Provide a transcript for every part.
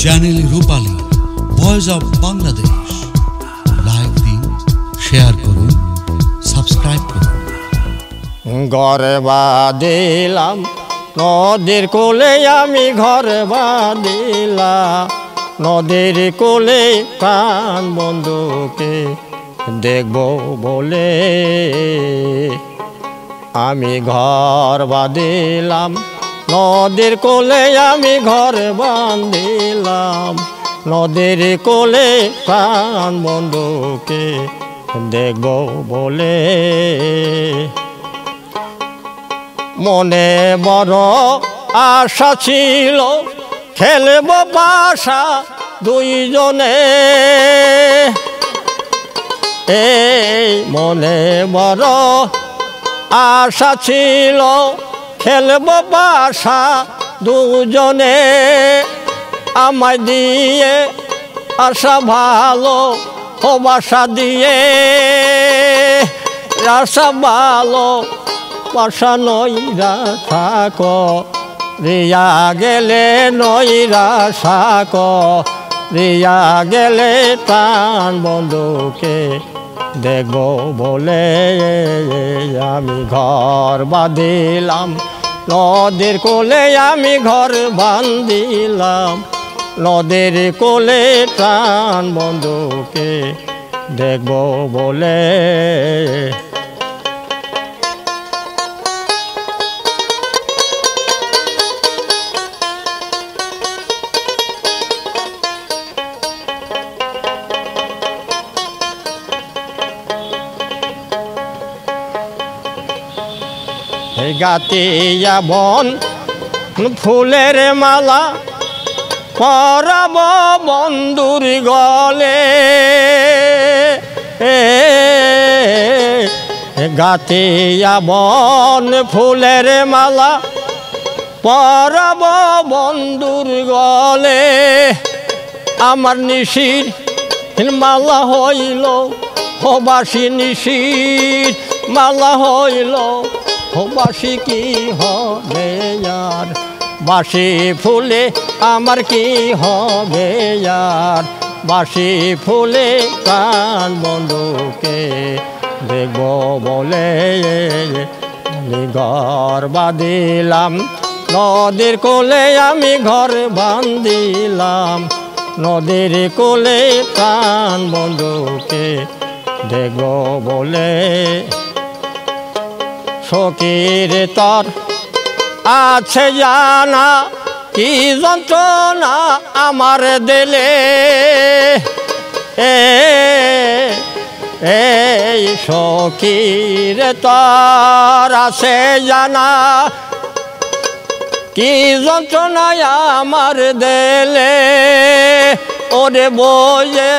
Channel Rupali voice of Bangladesh. Like দিন, share করুন, subscribe করুন। ঘর বাঁধিলাম নদীর কোলে, আমি ঘর বাঁধিলাম নদীর কোলে, প্রাণ বন্ধুকে দেখব বলে আমি ঘর বাঁধিলাম নদীর কোলে, আমি ঘর বাঁধিলাম নদীর কোলে, প্রাণ বন্ধুকে দেখব বলে। মনে বড় আশা ছিল, খেলব বাসা দুইজনে, এই মনে বড় আশা ছিল, খেলব বাসা দুজনে। আমায় দিয়ে আশা ভালো, ও বাসা দিয়ে আশা ভালো, বাসা নইরা থাক রিয়া গেলে, নইরা থাক রিয়া গেলে, প্রাণ বন্ধুকে দেখব বলে আমি ঘর বাঁধিলাম নদীর কোলে, আমি ঘর বাঁধিলাম নদীর কোলে, প্রাণ বন্ধুকে দেখব বলে। গাতিয়া বন ফুলের মালা পরাব বন্ধুর গলে, গাতিয়া বন ফুলের মালা পরাব বন্ধুর গলে। আমার নিশির মালা হইল, ও বাসি নিশির মালা হইল, ও বাসি কি হবে আর, বাসি ফুলে আমার কি হবে আর, বাসি ফুলে প্রাণ বন্ধুকে দেখব বলে আমি ঘর বাঁধিলাম নদীর কোলে, আমি ঘর বাঁধিলাম নদীর কোলে, প্রাণ বন্ধুকে দেখব বলে। সখীর তর আছে জানা, কি যন্ত্রণা আমার দিলে, এই সখীর তর আছে জানা, কি যন্ত্রণা আমার দিলে। ওরে বোঝে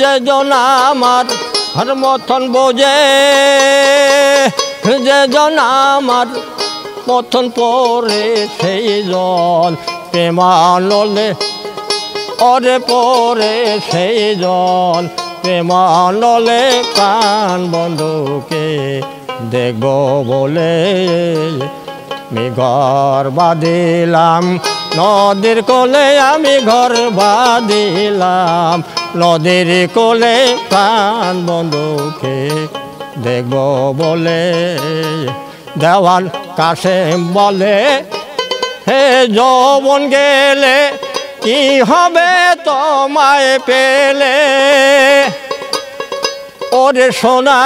যে জন আমার হর মতন বোঝে, যে জন আমার মতন পরে সেই জন প্রেমানলে, ওরে পরে সেই জন প্রেমানলে, প্রাণ বন্ধুকে দেখব বলে আমি ঘর বাঁধিলাম নদীর কোলে, আমি ঘর বাঁধিলাম নদীর কোলে, প্রাণ বন্ধুকে দেখব বলে। দেওয়ান কাশেম বলে, হে যৌবন গেলে কি হবে তোমায় পেলে, ওরে সোনা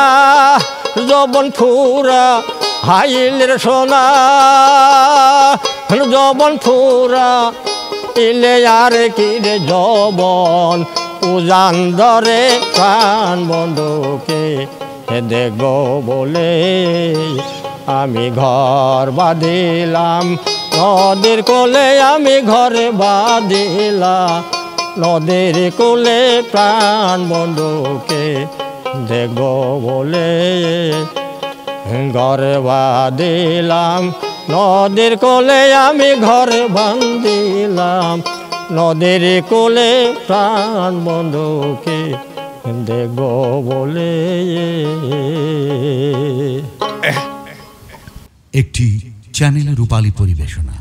যৌবন ফুরা হাইলের সোনা, যৌবন ফুরা ইলে আর কি রে যৌবন উজান ধরে, প্রাণ বন্ধুকে দেখব বলে আমি ঘর বাঁধিলাম নদীর কোলে, আমি ঘর বাঁধিলাম নদীর কোলে, প্রাণ বন্ধুকে দেখব বলে ঘর বাঁধিলাম নদীর কোলে, আমি ঘর বাঁধিলাম নদীর কোলে, প্রাণ বন্ধুকে দেখব বলে। একটি চ্যানেল রূপালী পরিবেশনা।